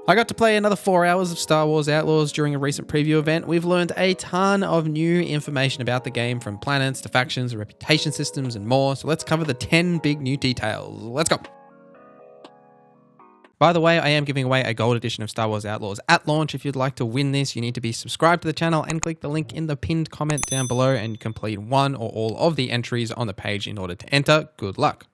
I got to play another 4 hours of Star Wars Outlaws during a recent preview event. We've learned a ton of new information about the game, from planets to factions, reputation systems, and more. So let's cover the 10 big new details. Let's go. By the way, I am giving away a gold edition of Star Wars Outlaws at launch. If you'd like to win this, you need to be subscribed to the channel and click the link in the pinned comment down below and complete one or all of the entries on the page in order to enter. Good luck.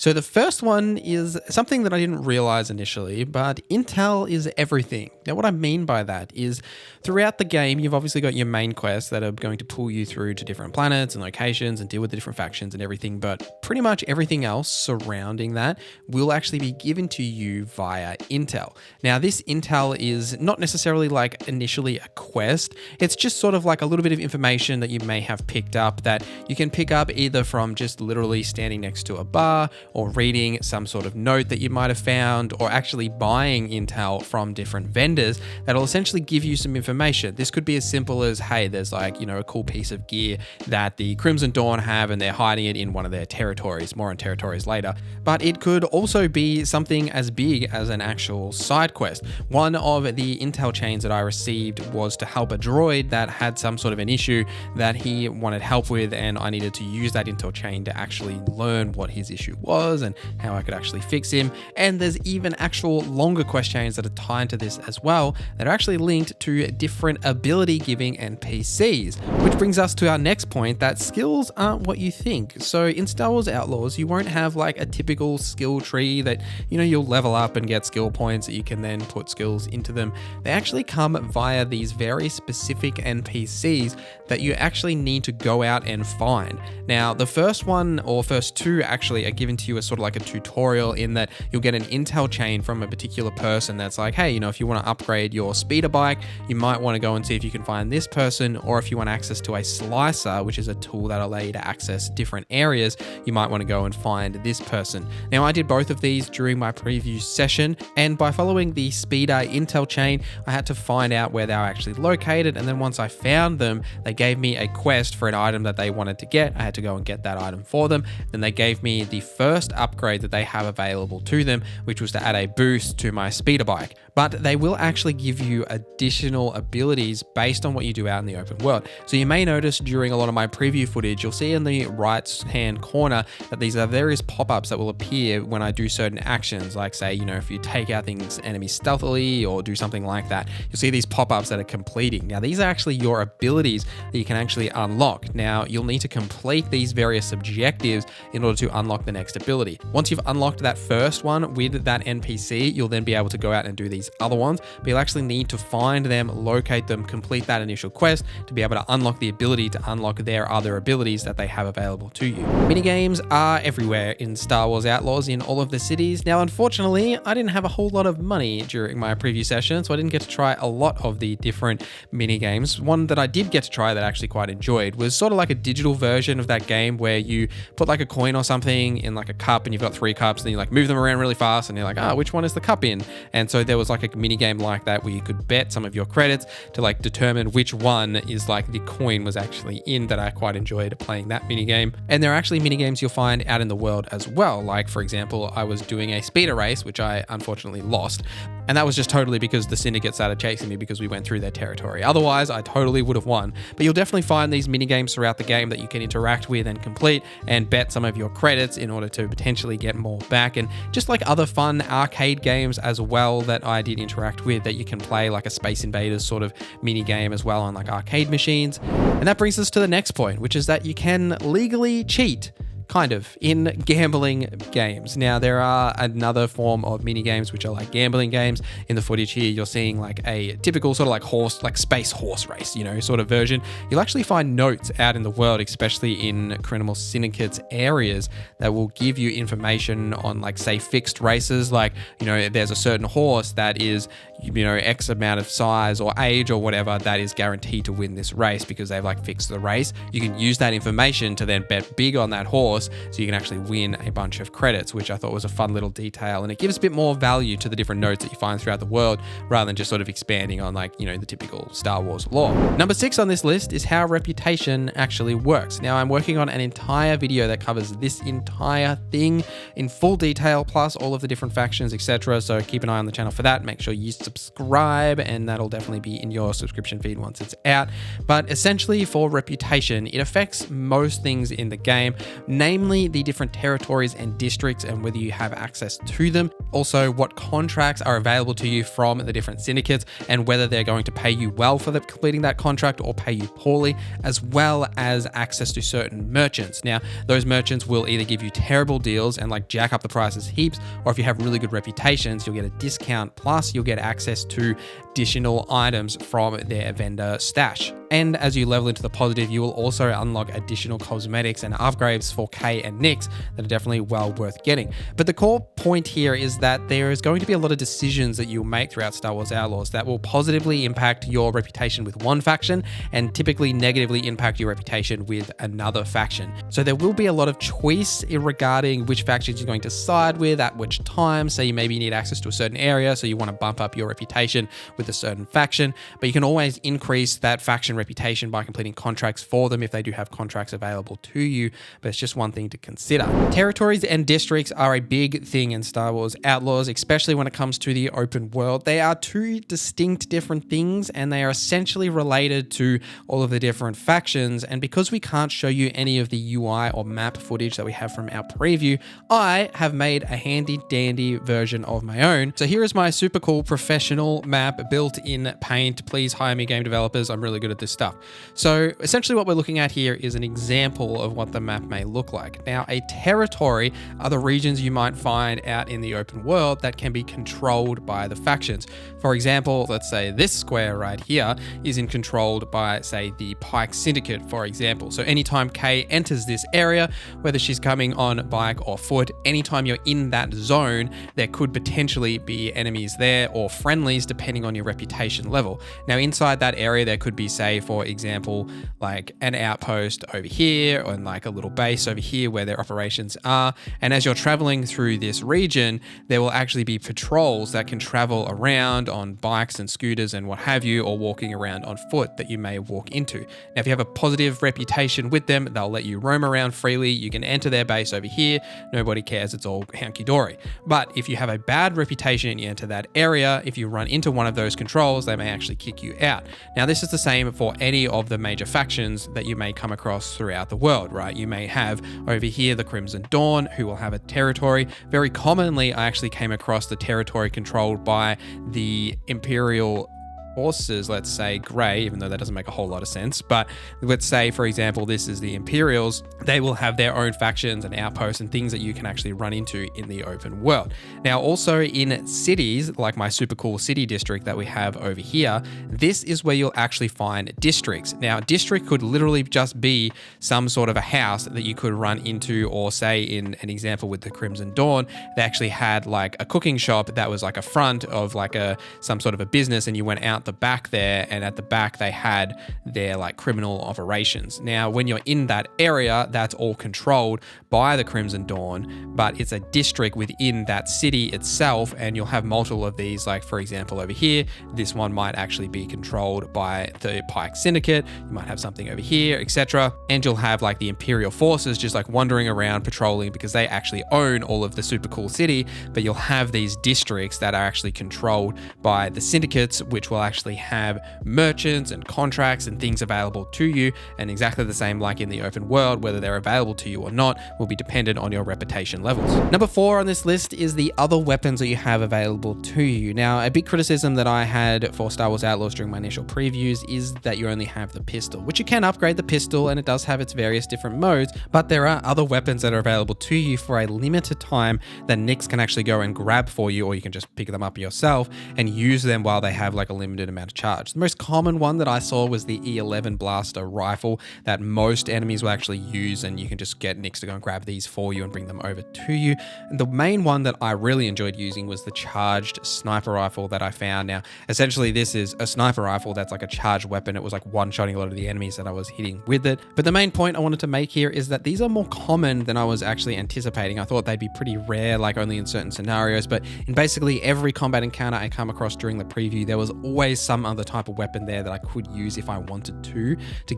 So the first one is something that I didn't realize initially, but intel is everything. Now, what I mean by that is throughout the game, you've obviously got your main quests that are going to pull you through to different planets and locations and deal with the different factions and everything, but pretty much everything else surrounding that will actually be given to you via intel. Now, this intel is not necessarily like initially a quest. It's just sort of like a little bit of information that you may have picked up that you can pick up either from just literally standing next to a bar, or reading some sort of note that you might have found, or actually buying intel from different vendors that'll essentially give you some information. This could be as simple as, hey, there's like, a cool piece of gear that the Crimson Dawn have and they're hiding it in one of their territories. More on territories later. But it could also be something as big as an actual side quest. One of the intel chains that I received was to help a droid that had some sort of an issue that he wanted help with, and I needed to use that intel chain to actually learn what his issue was and how I could actually fix him. And there's even actual longer quest chains that are tied to this as well that are actually linked to different ability giving NPCs, which brings us to our next point, that skills aren't what you think. So in Star Wars Outlaws, you won't have like a typical skill tree that, you'll level up and get skill points that you can then put skills into them. They actually come via these very specific NPCs that you actually need to go out and find. Now, the first one, or first two actually, are given to you as sort of like a tutorial, in that you'll get an intel chain from a particular person that's like, hey, if you want to upgrade your speeder bike, you might want to go and see if you can find this person, or if you want access to a slicer, which is a tool that allows you to access different areas, you might want to go and find this person. Now, I did both of these during my preview session, and by following the speeder intel chain, I had to find out where they were actually located, and then once I found them, they gave me a quest for an item that they wanted to get. I had to go and get that item for them. Then they gave me the first upgrade that they have available to them, which was to add a boost to my speeder bike. But they will actually give you additional abilities based on what you do out in the open world. So you may notice during a lot of my preview footage, you'll see in the right hand corner that these are various pop-ups that will appear when I do certain actions, like say, if you take out enemies stealthily or do something like that, you'll see these pop-ups that are completing. Now, these are actually your abilities that you can actually unlock. Now, you'll need to complete these various objectives in order to unlock the next ability. Once you've unlocked that first one with that NPC, you'll then be able to go out and do these other ones, but you'll actually need to find them, locate them, complete that initial quest to be able to unlock the ability to unlock their other abilities that they have available to you. Minigames are everywhere in Star Wars Outlaws in all of the cities. Now, unfortunately, I didn't have a whole lot of money during my preview session, so I didn't get to try a lot of the different minigames. One that I did get to try that I actually quite enjoyed was sort of like a digital version of that game where you put like a coin or something in like a cup, and you've got 3 cups, and then you like move them around really fast, and you're like, which one is the cup in? And so there was like a mini game like that where you could bet some of your credits to like determine which one is like the coin was actually in. That I quite enjoyed playing that mini game. And there are actually mini games you'll find out in the world as well. Like, for example, I was doing a speeder race, which I unfortunately lost. And that was just totally because the syndicate started chasing me because we went through their territory. Otherwise, I totally would have won. But you'll definitely find these mini games throughout the game that you can interact with and complete and bet some of your credits in order to potentially get more back. And just like other fun arcade games as well that I did interact with, that you can play like a Space Invaders sort of mini game as well on like arcade machines. And that brings us to the next point, which is that you can legally cheat, kind of, in gambling games. Now, there are another form of mini games which are like gambling games. In the footage here, you're seeing like a typical sort of like space horse race, sort of version. You'll actually find notes out in the world, especially in criminal syndicates areas, that will give you information on like, say, fixed races. Like, there's a certain horse that is, X amount of size or age or whatever that is guaranteed to win this race because they've like fixed the race. You can use that information to then bet big on that horse course, so you can actually win a bunch of credits, which I thought was a fun little detail, and it gives a bit more value to the different nodes that you find throughout the world rather than just sort of expanding on like, the typical Star Wars lore. Number 6 on this list is how reputation actually works. Now I'm working on an entire video that covers this entire thing in full detail, plus all of the different factions, etc. So keep an eye on the channel for that. Make sure you subscribe, and that'll definitely be in your subscription feed once it's out. But essentially for reputation, it affects most things in the game, namely the different territories and districts and whether you have access to them. Also, what contracts are available to you from the different syndicates and whether they're going to pay you well for completing that contract or pay you poorly, as well as access to certain merchants. Now, those merchants will either give you terrible deals and like jack up the prices heaps, or if you have really good reputations, you'll get a discount, plus you'll get access to additional items from their vendor stash. And as you level into the positive, you will also unlock additional cosmetics and upgrades for Kay and Nyx that are definitely well worth getting. But the core point here is that there is going to be a lot of decisions that you'll make throughout Star Wars Outlaws that will positively impact your reputation with one faction and typically negatively impact your reputation with another faction. So there will be a lot of choice regarding which factions you're going to side with at which time. Say you maybe need access to a certain area, so you want to bump up your reputation with a certain faction, but you can always increase that faction reputation by completing contracts for them if they do have contracts available to you, but it's just one thing to consider. Territories and districts are a big thing in Star Wars Outlaws, especially when it comes to the open world. They are two distinct different things, and they are essentially related to all of the different factions, and because we can't show you any of the UI or map footage that we have from our preview, I have made a handy dandy version of my own. So here is my super cool professional map built in Paint. Please hire me, game developers. I'm really good at this stuff. So essentially what we're looking at here is an example of what the map may look like. Now, a territory are the regions you might find out in the open world that can be controlled by the factions. For example, let's say this square right here is controlled by, say, the Pike Syndicate, for example. So anytime Kay enters this area, whether she's coming on bike or foot, anytime you're in that zone, there could potentially be enemies there or friendlies depending on your reputation level. Now, inside that area, there could be, say, for example, like an outpost over here or like a little base over here where their operations are. And as you're traveling through this region, there will actually be patrols that can travel around on bikes and scooters and what have you, or walking around on foot that you may walk into. Now, if you have a positive reputation with them, they'll let you roam around freely. You can enter their base over here. Nobody cares. It's all hunky-dory. But if you have a bad reputation and you enter that area, if you run into one of those controls, they may actually kick you out. Now, this is the same for any of the major factions that you may come across throughout the world, right? You may have over here the Crimson Dawn, who will have a territory. Very commonly, I actually came across the territory controlled by the Imperial forces, let's say Grey, even though that doesn't make a whole lot of sense. But let's say, for example, this is the Imperials. They will have their own factions and outposts and things that you can actually run into in the open world. Now, also in cities, like my super cool city district that we have over here, this is where you'll actually find districts. Now, district could literally just be some sort of a house that you could run into, or say in an example with the Crimson Dawn, they actually had like a cooking shop that was like a front of like some sort of a business, and you went out the back there, and at the back they had their like criminal operations. Now, when you're in that area, that's all controlled by the Crimson Dawn, but it's a district within that city itself, and you'll have multiple of these. Like, for example, over here, this one might actually be controlled by the Pike Syndicate. You might have something over here, etc. And you'll have like the Imperial forces just like wandering around patrolling, because they actually own all of the super cool city, but you'll have these districts that are actually controlled by the syndicates, which will actually have merchants and contracts and things available to you. And exactly the same like in the open world, whether they're available to you or not will be dependent on your reputation levels. Number 4 on this list is the other weapons that you have available to you. Now, a big criticism that I had for Star Wars Outlaws during my initial previews is that you only have the pistol, which you can upgrade the pistol, and it does have its various different modes, but there are other weapons that are available to you for a limited time that Nyx can actually go and grab for you, or you can just pick them up yourself and use them while they have like a limited limited amount of charge. The most common one that I saw was the E11 blaster rifle that most enemies will actually use, and you can just get Nix to go and grab these for you and bring them over to you. And the main one that I really enjoyed using was the charged sniper rifle that I found. Now, essentially this is a sniper rifle that's like a charged weapon. It was like one-shotting a lot of the enemies that I was hitting with it. But the main point I wanted to make here is that these are more common than I was actually anticipating. I thought they'd be pretty rare, like only in certain scenarios, but in basically every combat encounter I come across during the preview, there was always some other type of weapon there that I could use if I wanted to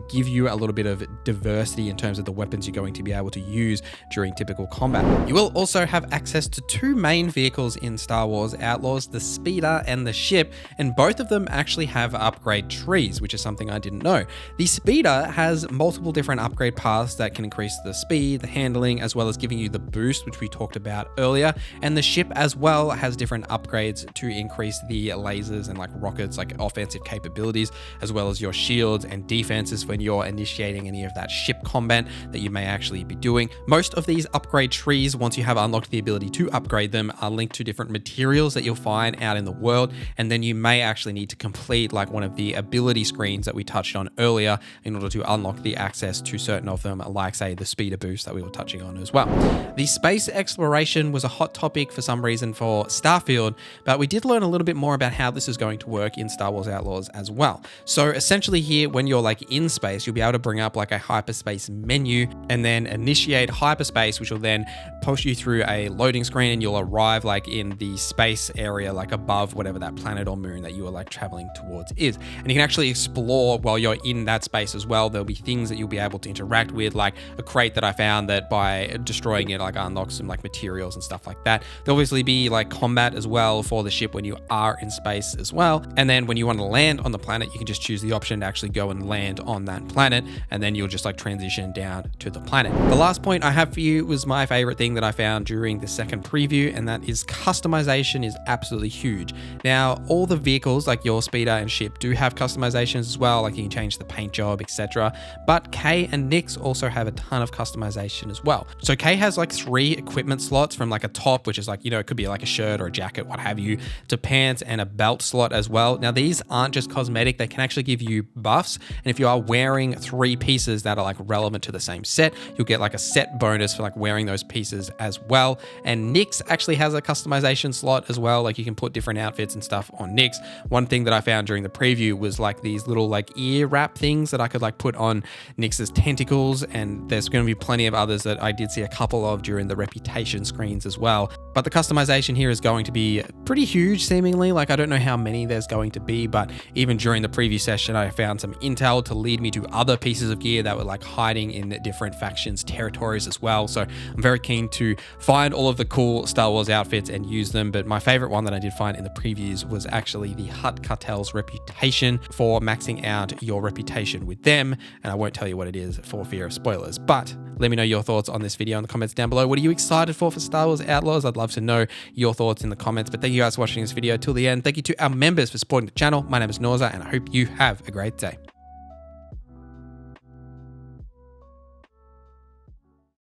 give you a little bit of diversity in terms of the weapons you're going to be able to use during typical combat. You will also have access to two main vehicles in Star Wars Outlaws, the speeder and the ship, and both of them actually have upgrade trees, which is something I didn't know. The speeder has multiple different upgrade paths that can increase the speed, the handling, as well as giving you the boost, which we talked about earlier, and the ship as well has different upgrades to increase the lasers and like rockets, like offensive capabilities, as well as your shields and defenses when you're initiating any of that ship combat that you may actually be doing. Most of these upgrade trees, once you have unlocked the ability to upgrade them, are linked to different materials that you'll find out in the world, and then you may actually need to complete like one of the ability screens that we touched on earlier in order to unlock the access to certain of them, like say the speeder boost that we were touching on as well. The space exploration was a hot topic for some reason for Starfield, but we did learn a little bit more about how this is going to work in Star Wars Outlaws as well. So essentially here, when you're like in space, you'll be able to bring up like a hyperspace menu and then initiate hyperspace, which will then push you through a loading screen, and you'll arrive like in the space area, like above whatever that planet or moon that you are like traveling towards is. And you can actually explore while you're in that space as well. There'll be things that you'll be able to interact with, like a crate that I found that by destroying it, like unlocks some like materials and stuff like that. There'll obviously be like combat as well for the ship when you are in space as well. And then when you want to land on the planet, you can just choose the option to actually go and land on that planet, and then you'll just like transition down to the planet. The last point I have for you was my favorite thing that I found during the second preview, and that is customization is absolutely huge. Now, all the vehicles like your speeder and ship do have customizations as well, like you can change the paint job, etc. But Kay and Nix also have a ton of customization as well. So Kay has like 3 equipment slots, from like a top, which is like, you know, it could be like a shirt or a jacket, what have you, to pants, and a belt slot as well. Now, these aren't just cosmetic, they can actually give you buffs. And if you are wearing 3 pieces that are like relevant to the same set, you'll get like a set bonus for like wearing those pieces as well. And Nix actually has a customization slot as well. Like you can put different outfits and stuff on Nix. One thing that I found during the preview was like these little like ear wrap things that I could like put on Nix's tentacles. And there's going to be plenty of others that I did see a couple of during the reputation screens as well. But the customization here is going to be pretty huge seemingly. Like I don't know how many there's going to be, but even during the preview session, I found some intel to lead me to other pieces of gear that were like hiding in different factions territories as well. So I'm very keen to find all of the cool Star Wars outfits and use them. But my favorite one that I did find in the previews was actually the Hutt Cartel's reputation, for maxing out your reputation with them. And I won't tell you what it is for fear of spoilers, but let me know your thoughts on this video in the comments down below. What are you excited for Star Wars Outlaws? I'd love to know your thoughts in the comments. But thank you guys for watching this video till the end. Thank you to our members for supporting the channel. My name is Norza, and I hope you have a great day.